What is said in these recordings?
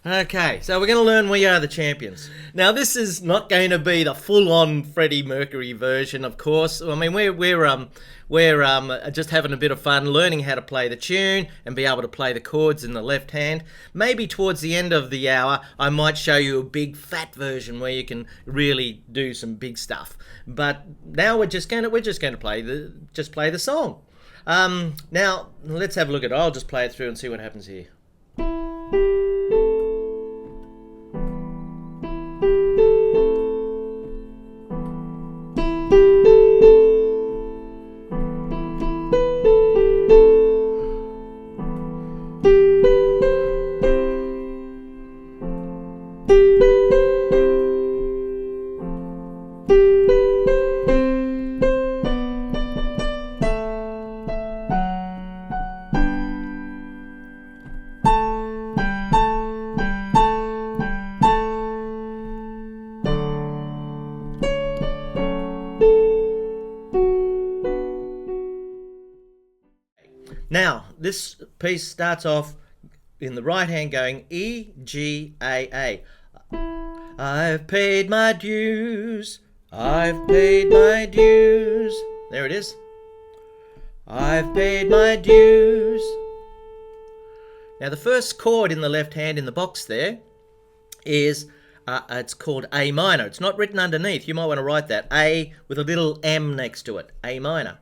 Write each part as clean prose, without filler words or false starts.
Okay, so we're going to learn We Are the Champions. Now, this is not going to be the full-on Freddie Mercury version, of course. I mean, we're just having a bit of fun learning how to play the tune and be able to play the chords in the left hand. Maybe towards the end of the hour, I might show you a big fat version where you can really do some big stuff. But now we're just going to play the song. Now let's have a look at it. I'll just play it through and see what happens here. Now, this piece starts off in the right hand going E, G, A, A. I've paid my dues. I've paid my dues. There it is. I've paid my dues. Now, the first chord in the left hand in the box there is, it's called A minor. It's not written underneath. You might want to write that. A with a little M next to it. A minor.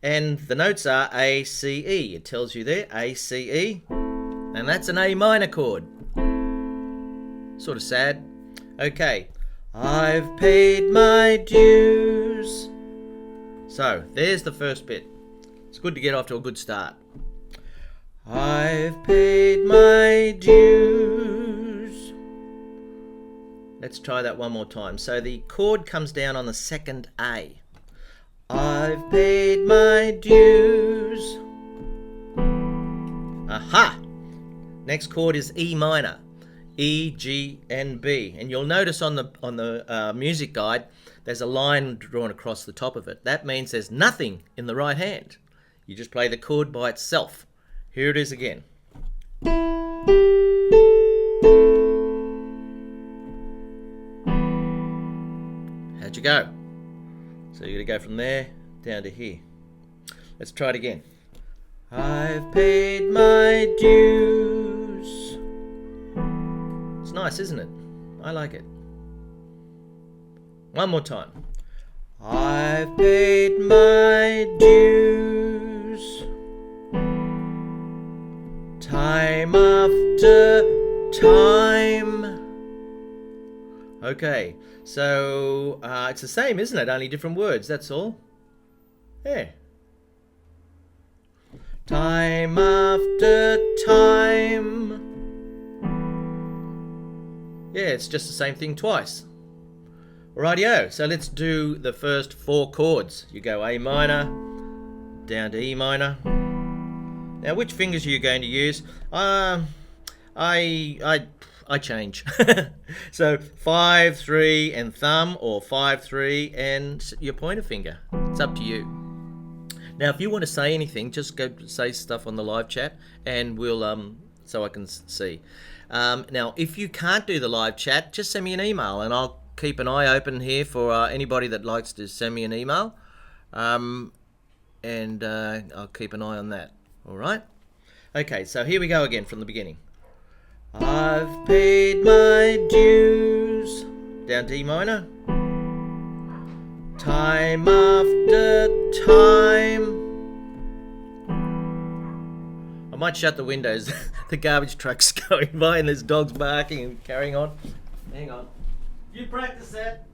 And the notes are A, C, E. It tells you there, A, C, E. And that's an A minor chord. Sort of sad. Okay. I've paid my dues. So, there's the first bit. It's good to get off to a good start. I've paid my dues. Let's try that one more time. So the chord comes down on the second A. I've paid my dues. Aha! Next chord is E minor. E, G, and B. And you'll notice on the music guide, there's a line drawn across the top of it. That means there's nothing in the right hand. You just play the chord by itself. Here it is again. How'd you go? So you're going to go from there down to here. Let's try it again. I've paid my dues. It's nice, isn't it? I like it. One more time. I've paid my dues. Time after time. Okay, so it's the same, isn't it? Only different words, that's all. Yeah. Time after time. Yeah, it's just the same thing twice. Rightio, so let's do the first four chords. You go A minor, down to E minor. Now, which fingers are you going to use? I change. So 5, 3 and thumb, or 5, 3 and your pointer finger. It's up to you. Now, if you want to say anything, just go say stuff on the live chat and we'll so I can see. Now, if you can't do the live chat, just send me an email and I'll keep an eye open here for anybody that likes to send me an email. And I'll keep an eye on that. All right? Okay, so here we go again from the beginning. I've paid my dues. Down to E minor. Time after time. I might shut the windows. The garbage truck's going by and there's dogs barking and carrying on. Hang on. You practice that.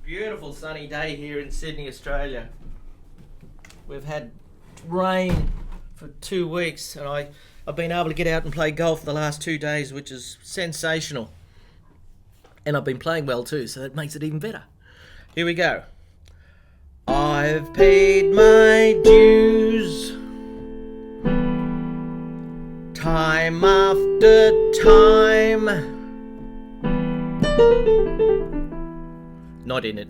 Beautiful sunny day here in Sydney, Australia. We've had rain for 2 weeks and I've been able to get out and play golf the last 2 days, which is sensational. And I've been playing well too, so that makes it even better. Here we go. I've paid my dues. Time after time. Not in it.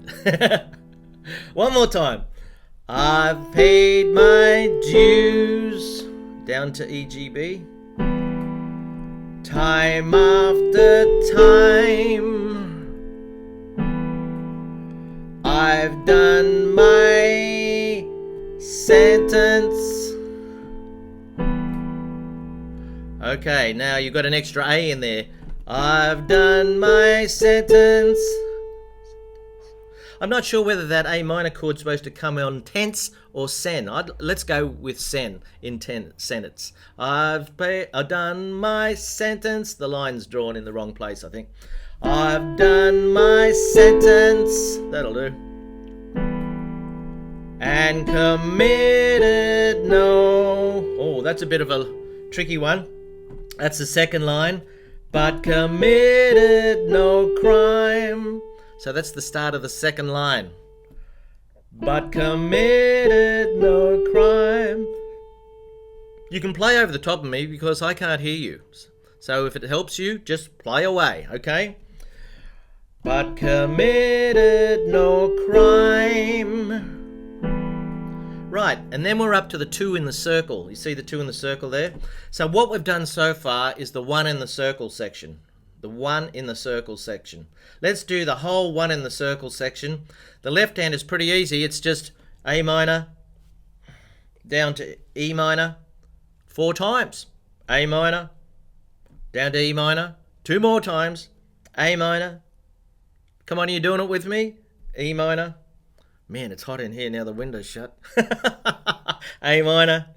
One more time. I've paid my dues. down to EGB. Time after time, I've done my sentence. Okay, now you've got an extra A in there. I've done my sentence. I'm not sure whether that A minor chord's supposed to come on tense or sen. Let's go with sen in sentence. I've done my sentence. The line's drawn in the wrong place, I think. I've done my sentence. That'll do. And committed no. Oh, that's a bit of a tricky one. That's the second line. But committed no crime. So that's the start of the second line. But committed no crime. You can play over the top of me because I can't hear you. So if it helps you, just play away, okay? But committed no crime. Right, and then we're up to the 2 in the circle. You see the 2 in the circle there? So what we've done so far is the 1 in the circle section. The 1 in the circle section. Let's do the whole 1 in the circle section. The left hand is pretty easy. It's just A minor down to E minor 4 times. A minor down to E minor 2 more times. A minor. Come on, are you doing it with me? E minor. Man, it's hot in here now the window's shut. A minor.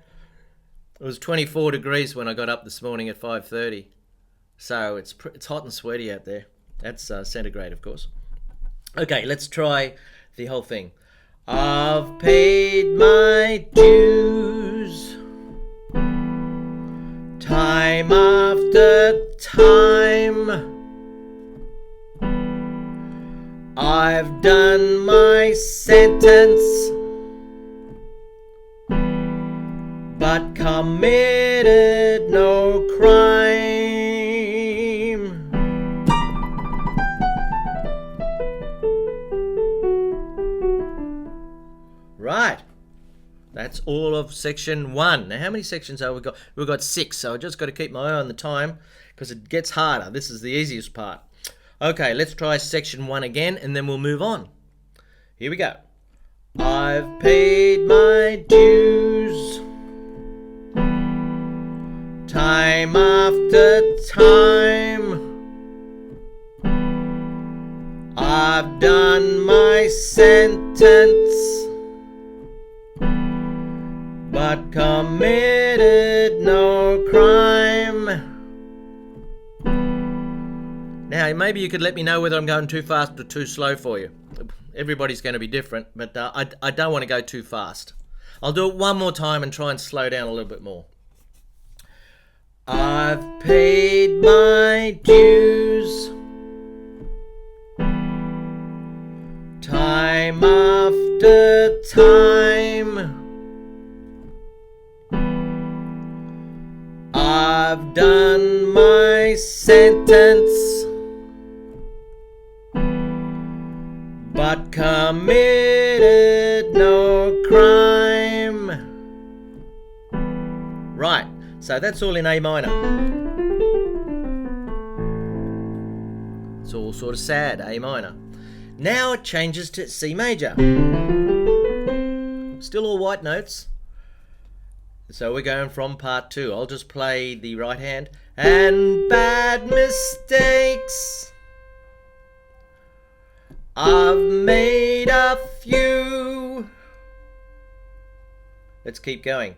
It was 24 degrees when I got up this morning at 5:30. So it's hot and sweaty out there. That's centigrade, of course. Okay, let's try the whole thing. I've paid my dues time after time. I've done my sentence, but committed no crime. Right, that's all of section 1. Now, how many sections have we got? We've got 6, so I've just got to keep my eye on the time because it gets harder. This is the easiest part. Okay, let's try section 1 again and then we'll move on. Here we go. I've paid my dues time after time. I've done my sentence, but committed no crime. Now, maybe you could let me know whether I'm going too fast or too slow for you. Everybody's going to be different, but I don't want to go too fast. I'll do it one more time and try and slow down a little bit more. I've paid my dues time after time. I've done my sentence, but committed no crime. Right, so that's all in A minor. It's all sort of sad, A minor. Now it changes to C major. Still all white notes. So we're going from part 2. I'll just play the right hand. And bad mistakes I've made a few. Let's keep going.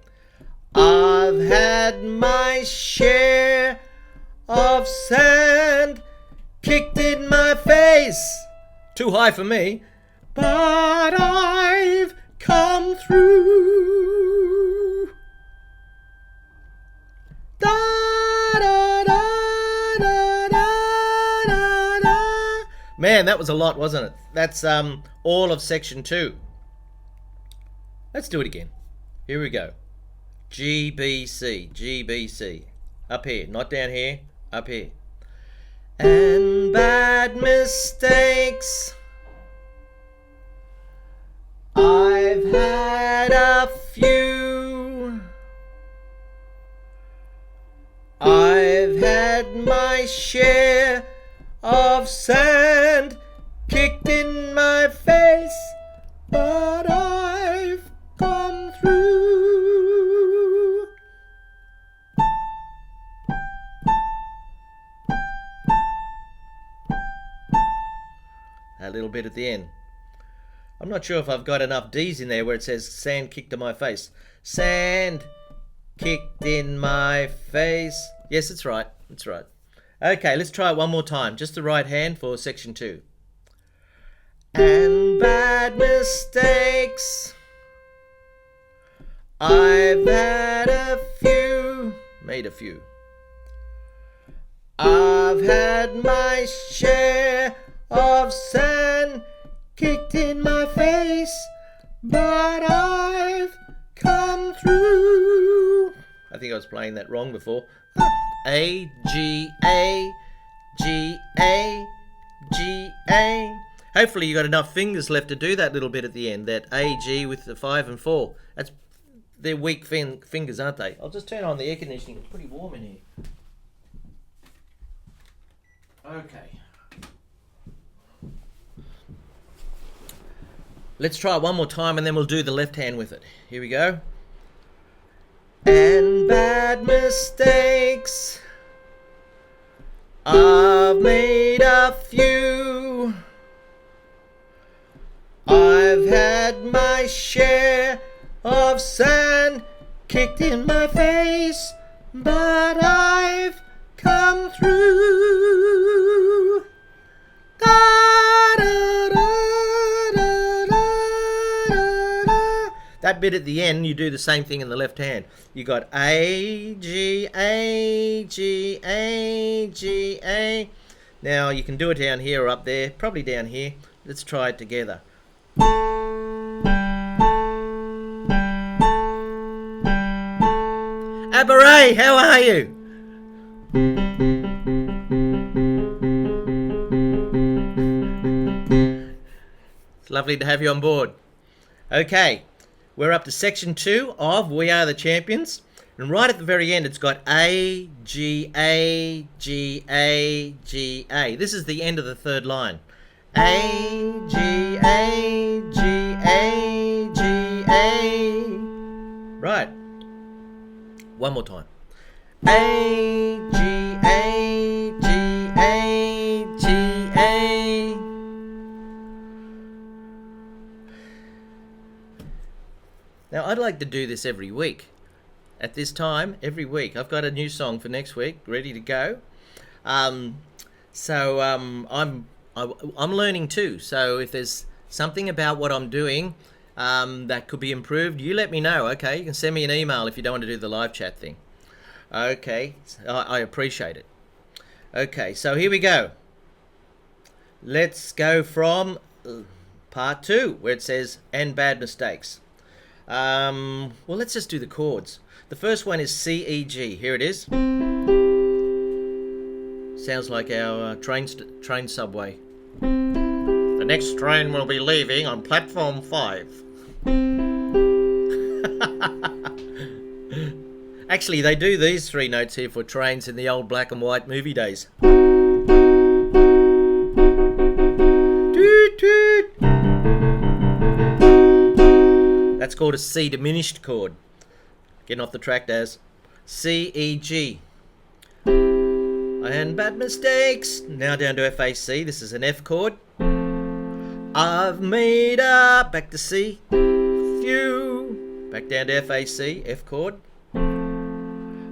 I've had my share of sand kicked in my face. Too high for me. But I've come through. Da, da, da, da, da, da, da. Man, that was a lot, wasn't it? That's all of section 2. Let's do it again. Here we go. G, B, C, G, B, C. Up here, not down here, up here. And bad mistakes I've had a few. share of sand kicked in my face, but I've come through. A little bit at the end. I'm not sure if I've got enough D's in there where it says sand kicked in my face. Sand kicked in my face. Yes, it's right. It's right. Okay, let's try it one more time. Just the right hand for section 2. And bad mistakes, I've had a few. Made a few. I've had my share of sand kicked in my face, but I've come through. I think I was playing that wrong before. A, G, A, G, A, G, A. Hopefully you got enough fingers left to do that little bit at the end. That A, G with the 5 and 4. They're weak fingers, aren't they? I'll just turn on the air conditioning. It's pretty warm in here. Okay. Let's try it one more time and then we'll do the left hand with it. Here we go. And bad mistakes, I've made a few. I've had my share of sand kicked in my face, but I've come through. That bit at the end, you do the same thing in the left hand. You got A, G, A, G, A, G, A. Now you can do it down here or up there, probably down here. Let's try it together. Abaray, how are you? It's lovely to have you on board. Okay. We're up to section 2 of We Are the Champions. And right at the very end, it's got A, G, A, G, A, G, A. This is the end of the third line. A, G, A, G, A, G, A. Right. One more time. A, G, A, G, A, G, A. Now, I'd like to do this every week. At this time, every week. I've got a new song for next week, ready to go. I'm learning too. So if there's something about what I'm doing that could be improved, you let me know, okay? You can send me an email if you don't want to do the live chat thing. Okay, I appreciate it. Okay, so here we go. Let's go from part 2, where it says, and bad mistakes. Well, let's just do the chords. The first one is C, E, G. Here it is. Sounds like our train subway. The next train will be leaving on platform 5. Actually, they do these 3 notes here for trains in the old black and white movie days. Toot, toot. That's called a C diminished chord. Getting off the track, Daz. C, E, G. And bad mistakes. Now down to F, A, C. This is an F chord. I've made up. Back to C. Few. Back down to F, A, C. F chord.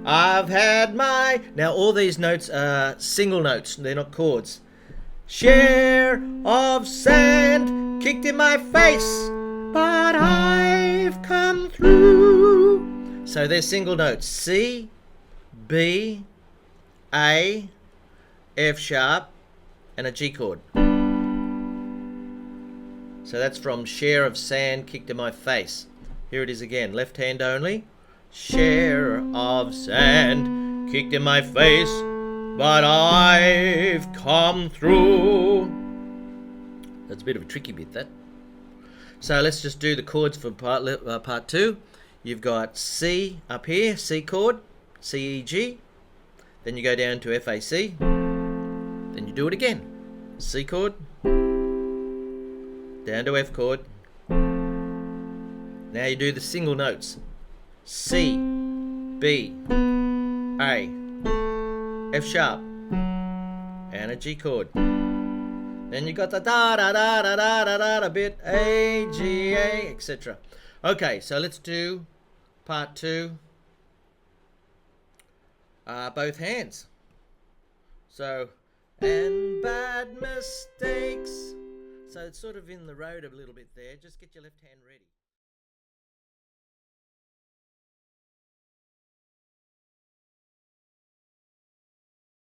I've had my... Now all these notes are single notes. They're not chords. Share of sand kicked in my face, but I've come through. So they're single notes. C, B, A, F sharp, and a G chord. So that's from Share of Sand Kicked in My Face. Here it is again. Left hand only. Share of sand kicked in my face, but I've come through. That's a bit of a tricky bit, that. So let's just do the chords for part 2. You've got C up here, C chord, C, E, G. Then you go down to F, A, C. You do it again. C chord, down to F chord. Now you do the single notes. C, B, A, F sharp, and a G chord. Then you got the da da da da da da da bit, A, G, A, etc. Okay, so let's do part 2. Both hands. So, and bad mistakes. So it's sort of in the road a little bit there. Just get your left hand ready.